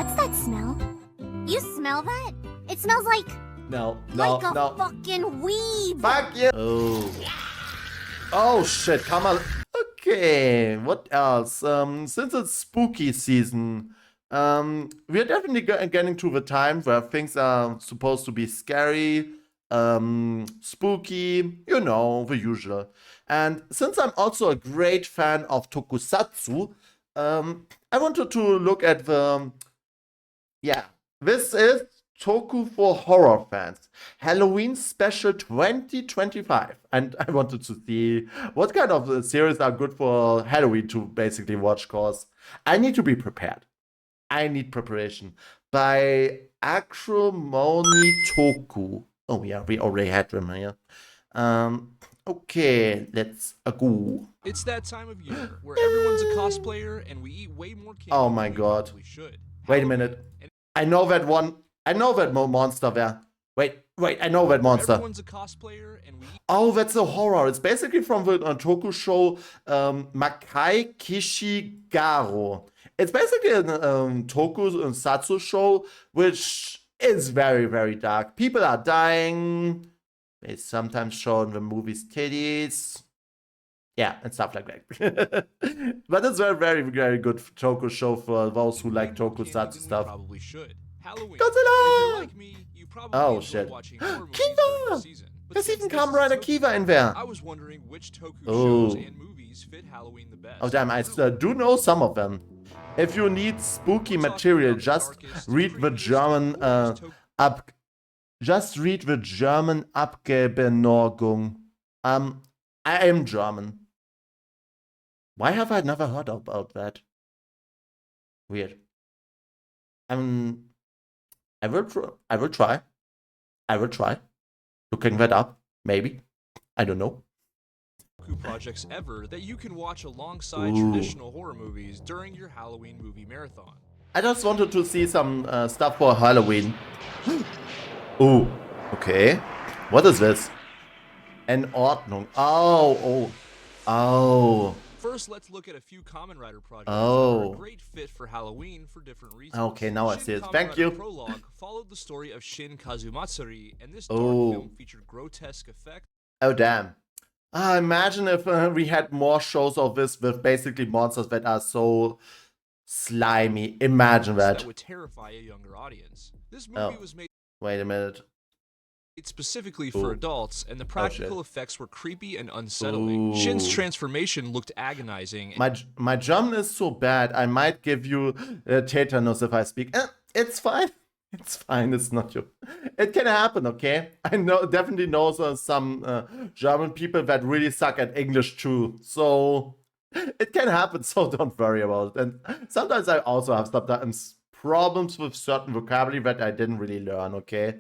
What's that smell? You smell that? It smells like No. a fucking weeb. Fuck you. Oh shit, come on. Okay, what else? Since it's spooky season, we're definitely getting to the time where things are supposed to be scary, spooky, you know, the usual. And since I'm also a great fan of tokusatsu, I wanted to look at the, this is TOKU for Horror Fans, Halloween Special 2025. And I wanted to see what kind of series are good for Halloween to basically watch, cause I need to be prepared. I need preparation. By Acrimony Toku. Oh yeah, we already had them here. Okay, let's go. It's that time of year where everyone's a cosplayer and we eat way more candy Oh my god. than we should. Wait a minute. I know that one. I know that monster there. Wait, I know that monster. Everyone's a cosplayer and we eat. Oh, that's a horror. It's basically from the Toku show Makai Kishigaro. It's basically a tokusatsu show, which is very, very dark. People are dying. They sometimes show in the movies titties. Yeah, and stuff like that. But it's a very, very good Toku show for those who like tokusatsu stuff. Probably should. Halloween. Godzilla! Like me, you probably Oh shit. Kiva! There's even Kamen Rider Kiva in there. I was wondering which Toku Oh. shows and movies fit Halloween the best. Oh damn, I do know some of them. If you need spooky material, just read the German just read the German Abgebenordnung. I am German. Why have I never heard about that? Weird. I will try. Looking that up, maybe. I don't know. Projects ever that you can watch alongside traditional horror movies during your Halloween movie marathon. I just wanted to see some stuff for Halloween. Oh, okay. What is this? An Ordnung. Oh. First, let's look at a few Kamen Rider projects that Oh. are a great fit for Halloween for different reasons. Okay, now I Shin see it. Kamen Thank Rider you. Prologue followed the story of Shin Kazumatsuri, and this dark Oh. film featured grotesque effects. Oh, damn. Imagine if we had more shows of this with basically monsters that are so slimy. Imagine that. Would terrify a younger audience. This movie was made Wait a minute. specifically for adults, and the practical effects were creepy and unsettling. Shin's transformation looked agonizing. My German is so bad, I might give you tetanus if I speak. It's fine. It's fine. It's not you. It can happen, okay? I definitely know some German people that really suck at English too. So it can happen. So don't worry about it. And sometimes I also have sometimes problems with certain vocabulary that I didn't really learn, okay?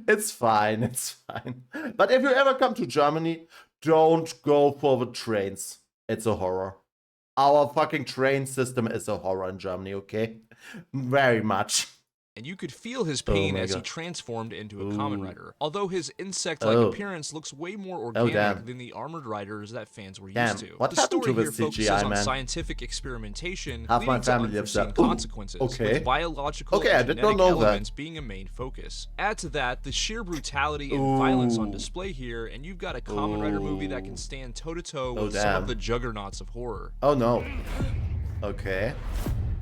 It's fine. It's fine. But if you ever come to Germany, don't go for the trains. It's a horror. Our fucking train system is a horror in Germany, okay? Very much. And you could feel his pain as he transformed into a Kamen Rider. Although his insect-like appearance looks way more organic than the armored riders that fans were used to. What the happened story to here the focuses CGI, on man? scientific experimentation Half my leading to family lives there. unforeseen consequences, Okay. with biological Okay, I and did not genetic know that. elements being a main focus. Add to that the sheer brutality and violence on display here, and you've got a Kamen Rider movie that can stand toe-to-toe with some of the juggernauts of horror. Oh no. Okay.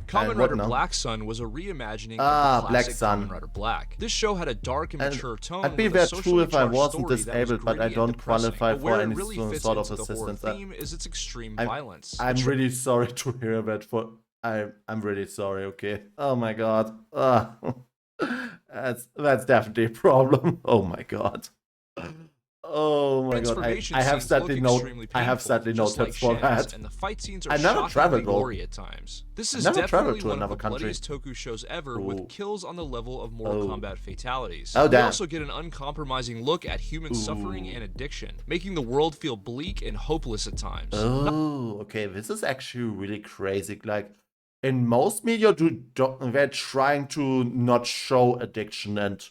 Kamen what Rider now? Black Sun was a reimagining Ah, of the Black classic Sun. Kamen Rider Black. This show had a dark and And mature tone. I'd be with a that socially true if I charged wasn't story that was disabled, but I gritty don't and depressing. qualify But where for it any really fits sort of into the horror assistance. theme is its extreme I'm- violence. I'm really sorry to hear that. I'm really sorry. Okay. Oh my god. That's definitely a problem. Oh my god. Oh my god. I have sadly no tips for that. And the fight scenes are I never shockingly traveled, though. gory at times. This is never traveled definitely to one another of the country. bloodiest Toku shows ever, with kills on the level of Mortal Kombat fatalities. Oh, We damn. also get an uncompromising look at human suffering and addiction, making the world feel bleak and hopeless at times. Oh, okay. This is actually really crazy. Like, in most media, they're trying to not show addiction and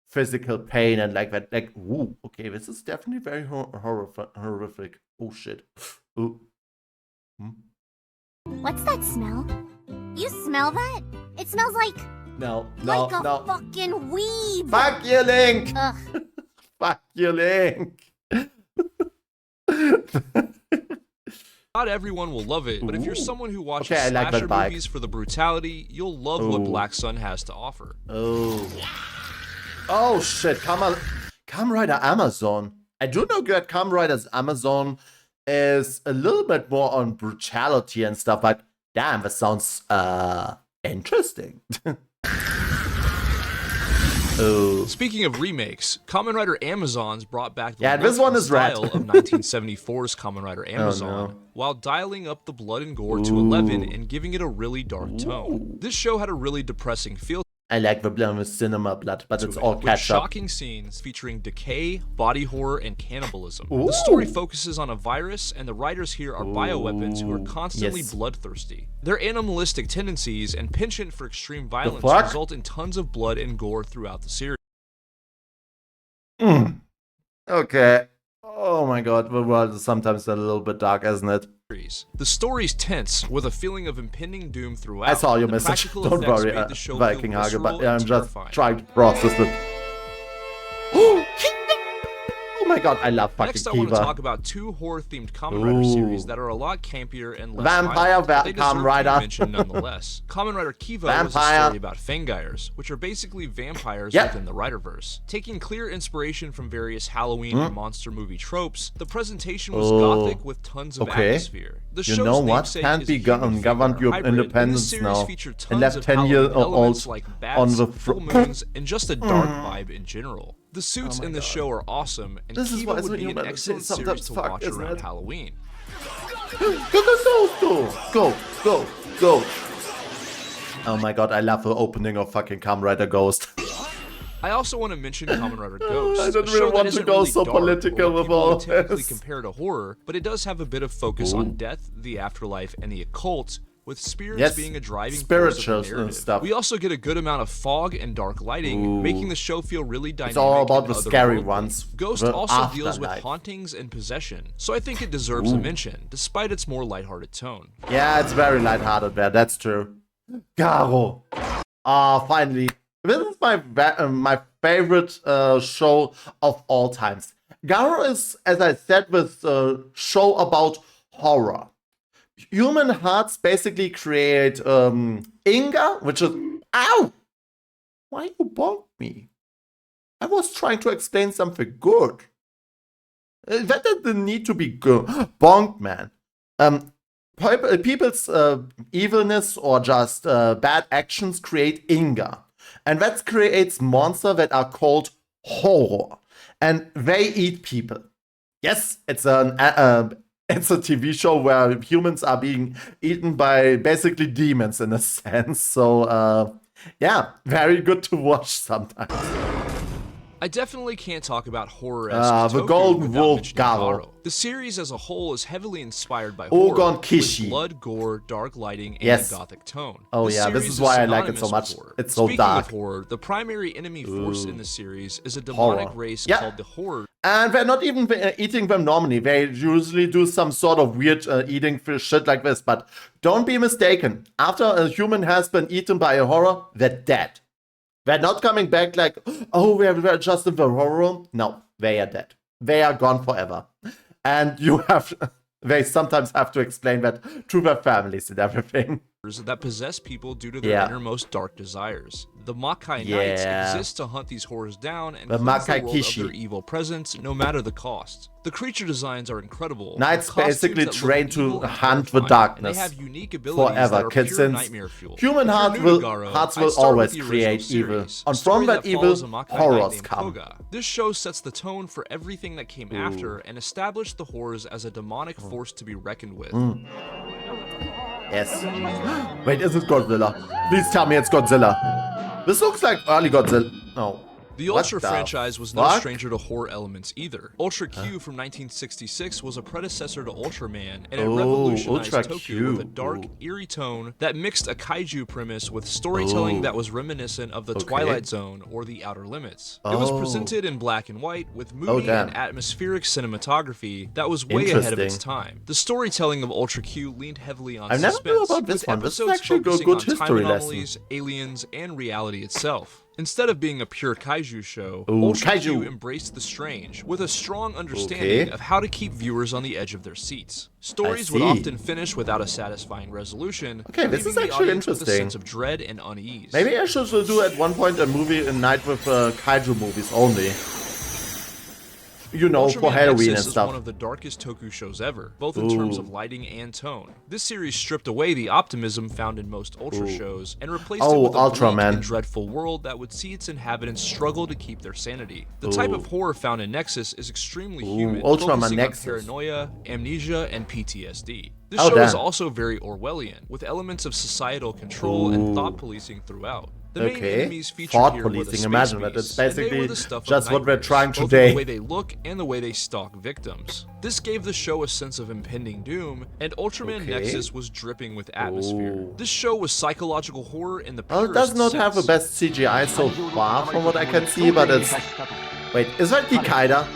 physical pain and like that. Like, ooh, okay, this is definitely very horrific. Oh shit. Ooh. What's that smell? You smell that? It smells like No, like a no. fucking weeb. Fuck you, Link. Ugh. Fuck you, Link. Not everyone will love it, but if you're someone who watches Okay, I like slasher that bike. movies for the brutality, you'll love what Black Sun has to offer. Oh shit, Kamen Rider Amazon. I do know that Kamen Rider's Amazon is a little bit more on brutality and stuff, but damn, that sounds interesting. Speaking of remakes, Kamen Rider Amazons brought back the this look one and is red. style of 1974's Kamen Rider Amazon, while dialing up the blood and gore to 11 and giving it a really dark tone. This show had a really depressing feel I like the cinema blood, but it's all with catch up. shocking scenes featuring decay, body horror, and cannibalism. The story focuses on a virus, and the writers here are bioweapons who are constantly bloodthirsty. Their animalistic tendencies and penchant for extreme violence result in tons of blood and gore throughout the series. Okay. Oh my god, the world is sometimes a little bit dark, isn't it? The story's tense, with a feeling of impending doom throughout. I saw your The message. practical Don't effects worry, made the show Viking feel Hage, but visceral I'm and just terrifying. trying to process it. Oh my god, I love fucking Next, I want to Kiva. talk about two horror-themed Kamen Rider series that are a lot campier and less Vampire violent, but they deserve Kamen to Rider. be mentioned nonetheless. Kamen Rider Kiva was a story about Fangires, which are basically vampires within the Riderverse. Taking clear inspiration from various Halloween and monster movie tropes, the presentation was gothic with tons of atmosphere. The You show's know what? namesake Can't is be a human governed figure your hybrid, and this independence series now. featured And tons left of 10 Halloween years elements old like on bats, the full moons, and just a dark vibe in general. The suits in the show are awesome, and This is Kiva why would be an human excellent sometimes series to fuck, watch isn't around it? Halloween. Go. Oh my god, I love the opening of fucking Kamen Rider Ghost. I also want to mention Kamen Rider Ghost. I don't a really show that want to isn't go really so dark, political or what with people all would typically this. compare to horror, but it does have a bit of focus on death, the afterlife, and the occult, with spirits being a driving force of spirituals the and narrative. stuff. We also get a good amount of fog and dark lighting, making the show feel really dynamic. It's all about and the scary otherworldly. ones. Ghost the also deals with afterlife. hauntings and possession, so I think it deserves a mention, despite its more lighthearted tone. Yeah, it's very lighthearted there, that's true. Garo. Ah, finally. This is my favorite show of all times. Garo is, as I said, this show about horror. Human hearts basically create Inga, which is... Ow! Why you bonked me? I was trying to explain something good. That didn't need to be good. Bonked, man. People's evilness or just bad actions create Inga. And that creates monsters that are called horror. And they eat people. Yes, it's it's a TV show where humans are being eaten by basically demons in a sense. So, yeah, very good to watch sometimes. I definitely can't talk about horror-esque The Toku Golden without Wolf mentioning Garo. Garo. The series as a whole is heavily inspired by horror, Ogon Kishi. with blood, gore, dark lighting, and Yes. a gothic tone. Oh This yeah, this series is why I like it synonymous so with much. horror. It's so Speaking dark. of horror, the primary enemy force in the series is a demonic Horror. race Yeah. called the Horror. And they're not even eating them normally. They usually do some sort of weird eating shit like this. But don't be mistaken. After a human has been eaten by a horror, they're dead. They're not coming back like, oh, we're just in the horror room. No, they are dead. They are gone forever. And they sometimes have to explain that to their families and everything. That possess people due to their innermost dark desires. The Makai Knights exist to hunt these horrors down and cleanse the Makai world of Kishi. their evil presence, no matter the cost. The creature designs are incredible. with Knights costumes basically that look trained to evil and hunt the terrifying, darkness and they have unique abilities that forever. are Kids, pure since nightmare fuel. human If you're hearts new to will Garo, hearts I'd will start always with the create original evil. series, And a story from that that follows evil, a Makai horrors knight named come. Koga. This show sets the tone for everything that came after and established the horrors as a demonic force to be reckoned with. Yes. Wait, is it Godzilla? Please tell me it's Godzilla. This looks like early Godzilla. No. The What Ultra the franchise was no fuck? stranger to horror elements either. Ultra Q from 1966 was a predecessor to Ultraman, and it Oh, revolutionized Ultra TOKU with a Q. dark, Ooh. eerie tone that mixed a kaiju premise with storytelling that was reminiscent of the Twilight Zone or the Outer Limits. It was presented in black and white with moody and atmospheric cinematography that was way ahead of its time. The storytelling of Ultra Q leaned heavily on I never suspense, knew about this with one. This is episodes actually a focusing good on time history lesson. anomalies, aliens, and reality itself. Instead of being a pure kaiju show, Ooh, Ultra Q kaiju. embraced the strange, with a strong understanding of how to keep viewers on the edge of their seats. Stories would often finish without a satisfying resolution, this is leaving the actually audience with a interesting. sense of dread and unease. Maybe I should do at one point a night with kaiju movies only. You know, Ultraman for Halloween Nexus and stuff. is one of the darkest Toku shows ever, both in terms of lighting and tone. This series stripped away the optimism found in most Ultra shows and replaced it with a Ultraman. bleak and dreadful world that would see its inhabitants struggle to keep their sanity. The type of horror found in Nexus is extremely human, Ultraman focusing Nexus. on paranoia, amnesia, and PTSD. This show is also very Orwellian, with elements of societal control and thought policing throughout. The main enemies featured thought here were the policing. space Imagine that. beasts, It's and they basically were the stuff of just what we're nightmares, trying both in today. the way they look and the way they stalk victims. This gave the show a sense of impending doom, and Ultraman Nexus was dripping with atmosphere. This show was psychological horror in the Well, purest it does not have the sense. best CGI so far from what I can see, but it's... Wait, is that Kikaida?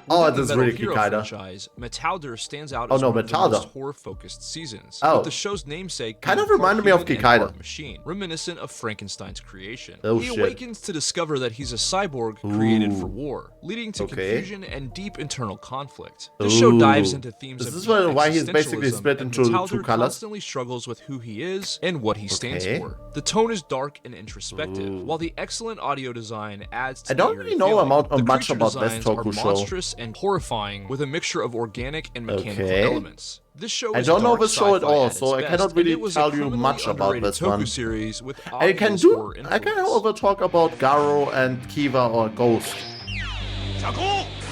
Oh, it Within is the really Metal Hero Kikaida. franchise, Metalder stands out Oh, as no, one of the Metalder. most horror-focused seasons, Oh. with the show's namesake Kind being of reminded me part of human and Kikaida. part machine, reminiscent of Frankenstein's creation. Oh, he shit. awakens to discover that he's a cyborg created for war, leading to confusion and deep internal conflict. The show dives into themes Is of this deep why he's basically existentialism, split and into Metalder two colors? constantly struggles with who he is and what he stands for. The tone is dark and introspective, while the excellent audio design adds to I don't the really eerie know feeling. much The creature about this designs are Toku show. monstrous and horrifying, with a mixture of organic and mechanical elements. This show I is don't know dark this show at sci-fi all, at so I its cannot best, really and it was a tell you criminally much about underrated this Toku one. series with I can obvious do. horror I can influence. over talk about Garo and Kiva or Ghost.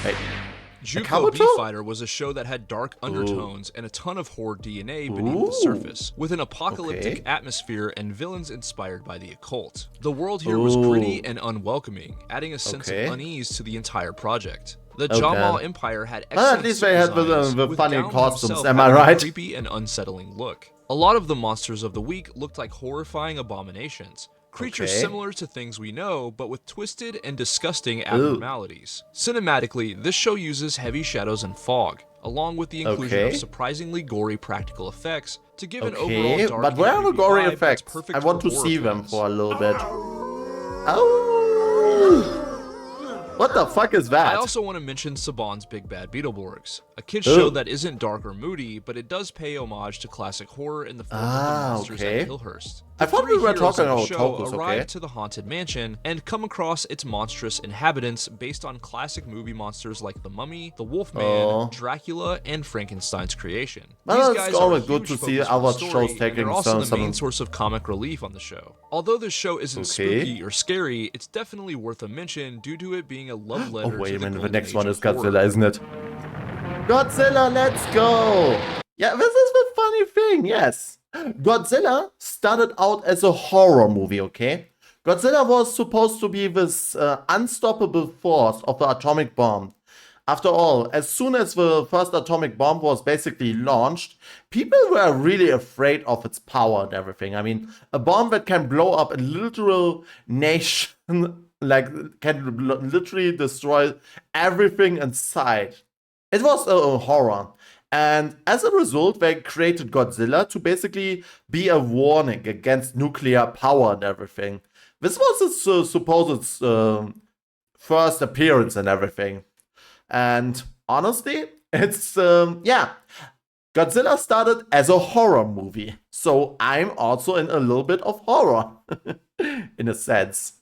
Hey, Juko Kabuto? B-Fighter was a show that had dark undertones and a ton of horror DNA beneath the surface, with an apocalyptic atmosphere and villains inspired by the occult. The world here was gritty and unwelcoming, adding a sense of unease to the entire project. The Jamal Empire had excellent at least they had designs, the with funny Down costumes, himself am I having a right? creepy and unsettling look. A lot of the monsters of the week looked like horrifying abominations. Creatures similar to things we know, but with twisted and disgusting abnormalities. Cinematically, this show uses heavy shadows and fog, along with the inclusion of surprisingly gory practical effects to give an overall dark but where are the and gory creepy vibe that's effects? perfect I want for to horror see them fans. for a little bit. Oh! What the fuck is that? I also want to mention Saban's Big Bad Beetleborgs, a kids show that isn't dark or moody, but it does pay homage to classic horror in the form of the monsters at Hillhurst. I thought we were talking about show Tokus, arrive to the haunted mansion and come across its monstrous inhabitants based on classic movie monsters like the Mummy, the Wolfman, Dracula, and Frankenstein's creation. Well, These it's guys always are a good huge to see focus for other the story, shows and taking they're also the some main source of comic relief on the show. Although this show isn't spooky or scary, it's definitely worth a mention due to it being a love letter wait to a minute, the golden next age one of is horror. Godzilla, isn't it? Godzilla, let's go! Yeah, this is the funny thing, yes. Godzilla started out as a horror movie, okay? Godzilla was supposed to be this unstoppable force of the atomic bomb. After all, as soon as the first atomic bomb was basically launched, people were really afraid of its power and everything. I mean, a bomb that can blow up a literal nation, like, can literally destroy everything in sight. It was a horror. And as a result, they created Godzilla to basically be a warning against nuclear power and everything. This was its supposed first appearance and everything. And honestly, it's, Godzilla started as a horror movie. So I'm also in a little bit of horror, in a sense.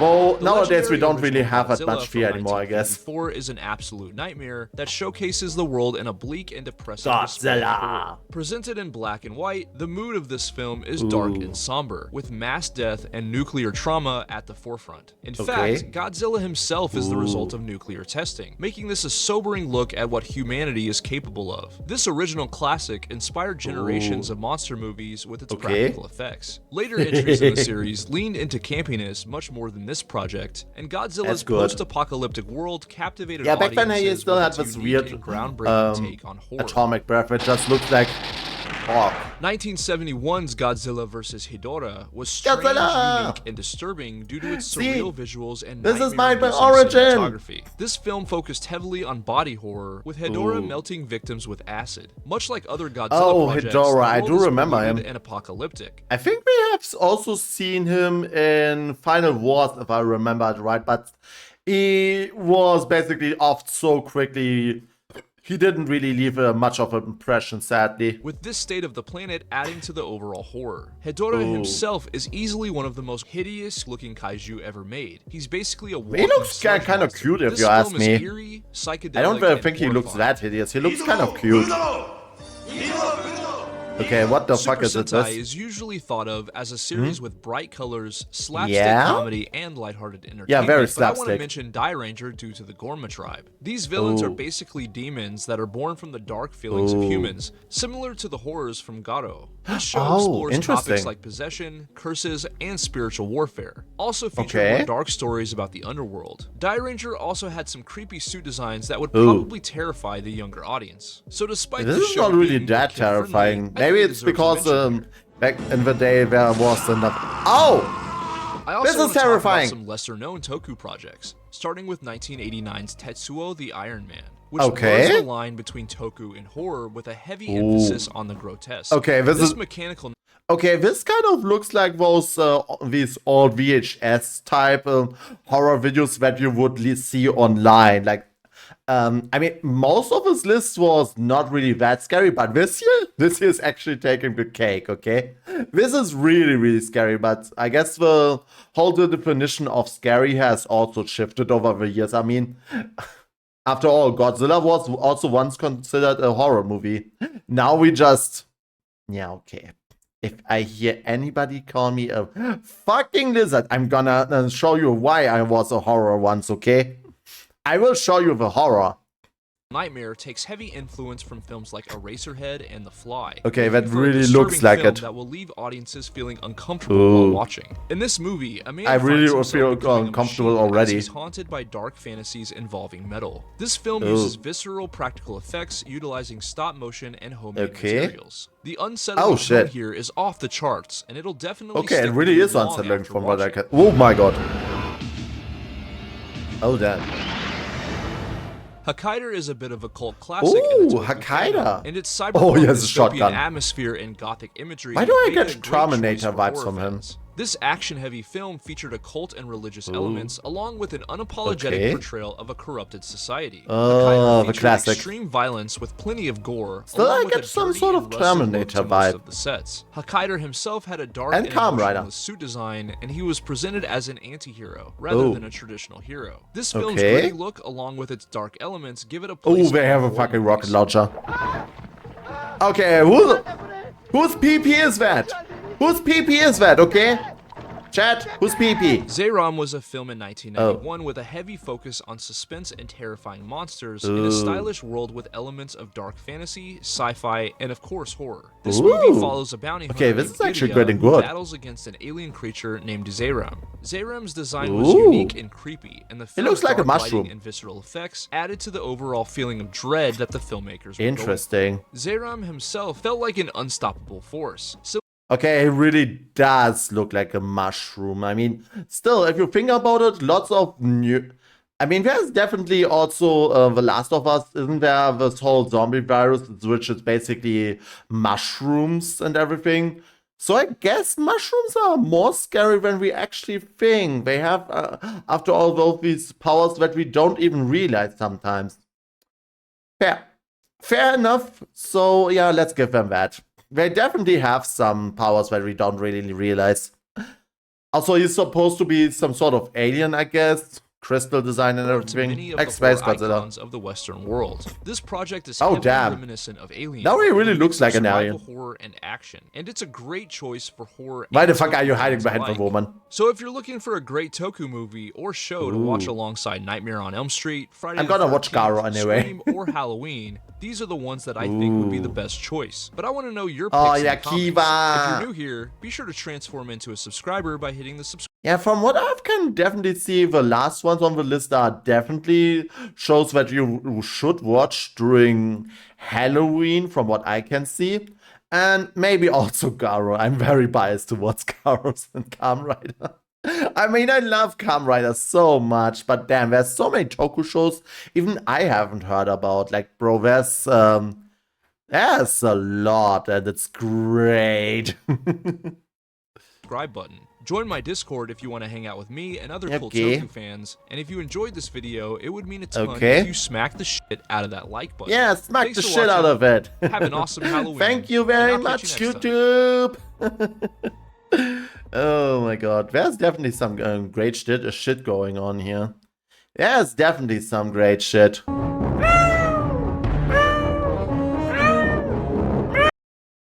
Well, The nowadays we legendary don't really original have that Godzilla much fear from anymore, I guess. 1954 is an absolute nightmare that showcases the world in a bleak and depressing display of horror. Godzilla! Presented in black and white, the mood of this film is dark and somber, with mass death and nuclear trauma at the forefront. In fact, Godzilla himself is the result of nuclear testing, making this a sobering look at what humanity is capable of. This original classic inspired generations of monster movies with its practical effects. Later entries in the series leaned into campiness much more than this project, and Godzilla's post-apocalyptic world captivated back then he audiences still with had its this unique weird and groundbreaking take on horror. atomic breath, which just looks like 1971's Godzilla vs. Hedorah was strange, unique, and disturbing due to its surreal visuals and nightmare-inducing cinematography. This film focused heavily on body horror, with Hedorah melting victims with acid. Much like other Godzilla projects, Hedorah, I do remember him. And apocalyptic. I think we have also seen him in Final Wars, if I remember it right, but he was basically off so quickly. He didn't really leave much of an impression, sadly. With this state of the planet adding to the overall horror, Hedorah himself is easily one of the most hideous-looking kaiju ever made. He's basically a walking He looks kind of cute, if you ask me. Eerie, psychedelic, I don't really think he looks that hideous. He looks kind of cute. Okay, what the fuck is it? Sentai is usually thought of as a series with bright colors, slapstick comedy, and lighthearted entertainment. Yeah, very slapstick. But I want to slapstick. mention Dairanger due to the Gorma tribe. These villains are basically demons that are born from the dark feelings of humans, similar to the horrors from Garo. This show explores topics like possession, curses, and spiritual warfare. Also featured more dark stories about the underworld. Dairanger also had some creepy suit designs that would probably terrify the younger audience. So despite This is not really that terrifying. Maybe it's because back in the day there was enough. This is terrifying. Some lesser-known Toku projects, starting with 1989's Tetsuo the Iron Man, which blurs the line between Toku and horror with a heavy emphasis on the grotesque. This mechanical. This kind of looks like those these old VHS type horror videos that you would see online. Like, I mean, most of his list was not really that scary, but this year is actually taking the cake, okay? This is really, really scary, but I guess the whole definition of scary has also shifted over the years. I mean, after all, Godzilla was also once considered a horror movie. Now we just... Yeah, okay. If I hear anybody call me a fucking lizard, I'm gonna show you why I was a horror once, okay? I will show you the horror. Nightmare takes heavy influence from films like Eraserhead and The Fly. Okay, that really looks like it. That will leave audiences feeling uncomfortable while watching. In this movie, a man I really feel uncomfortable already. He's haunted by dark fantasies involving metal. This film uses visceral practical effects utilizing stop motion and homemade materials. The unsettling tone here is off the charts, and it'll definitely stick it really is unsettling from what I can. Oh my god. Oh damn. Hokkaido is a bit of a cult classic in the Toku fandom, and its cyberpunk dystopian atmosphere and gothic imagery. Why do I get Terminator vibes from him? This action-heavy film featured occult and religious elements, along with an unapologetic portrayal of a corrupted society. The classic. Extreme violence with plenty of gore. Still, I get some sort of Terminator vibe. Of the sets. Hokkaido himself had a dark and emotionless suit design, and he was presented as an anti-hero rather than a traditional hero. This film's gritty look, along with its dark elements, give it a place. They have a fucking rocket launcher. Okay, whose PP is that? Whose PP is that, okay? Chat, who's PP? Zeiram was a film in 1991 with a heavy focus on suspense and terrifying monsters in a stylish world with elements of dark fantasy, sci-fi, and of course horror. This movie follows a bounty hunter this is actually Gideon good and who good. battles against an alien creature named Zeiram. Zeiram's design was unique and creepy, and the film's looks like a dark mushroom. lighting and visceral effects added to the overall feeling of dread that the filmmakers were Interesting. going for. Zeiram himself felt like an unstoppable force. Okay, it really does look like a mushroom. I mean, still, if you think about it, lots of new... I mean, there's definitely also The Last of Us, isn't there? This whole zombie virus, which is basically mushrooms and everything. So I guess mushrooms are more scary than we actually think. They have, after all, these powers that we don't even realize sometimes. Fair enough. So, yeah, let's give them that. They definitely have some powers that we don't really realize. Also, he's supposed to be some sort of alien, I guess. Crystal design and To everything. many of Like the Space horror Godzilla. icons of the Western world. This project is Oh, heavily damn. reminiscent of Alien. Now he really with a looks mix of like an survival alien. horror and action, and it's a great choice for horror. Why and the fuck are you Toku hiding fans behind the alike. woman? So if you're looking for a great Toku movie or show to watch Ooh. alongside Nightmare on Elm Street, Friday I'm the gonna watch 13th, Garo anyway. Scream, or Halloween, these are the ones that I think would be the best choice. But I want to know your picks Oh, in yeah, the comments. Kiva. If you're new here, be sure to transform into a subscriber by hitting the subscribe. Yeah, from what I can definitely see, the last ones on the list are definitely shows that you should watch during Halloween, from what I can see. And maybe also Garo. I'm very biased towards Garos and Kamen Rider. I mean, I love Kamen Rider so much, but damn, there's so many Toku shows even I haven't heard about. Like, bro, there's a lot, and it's great. Subscribe button. Join my Discord if you want to hang out with me and other cool Okay. Toku fans. And if you enjoyed this video, it would mean a ton Okay. if you smack the shit out of that like button. Yeah, smack Thanks the for shit out watching. of it. Have an awesome Halloween. Thank you and very I'll much, catch you next time. YouTube. Oh my god, there's definitely some great shit going on here. There's definitely some great shit.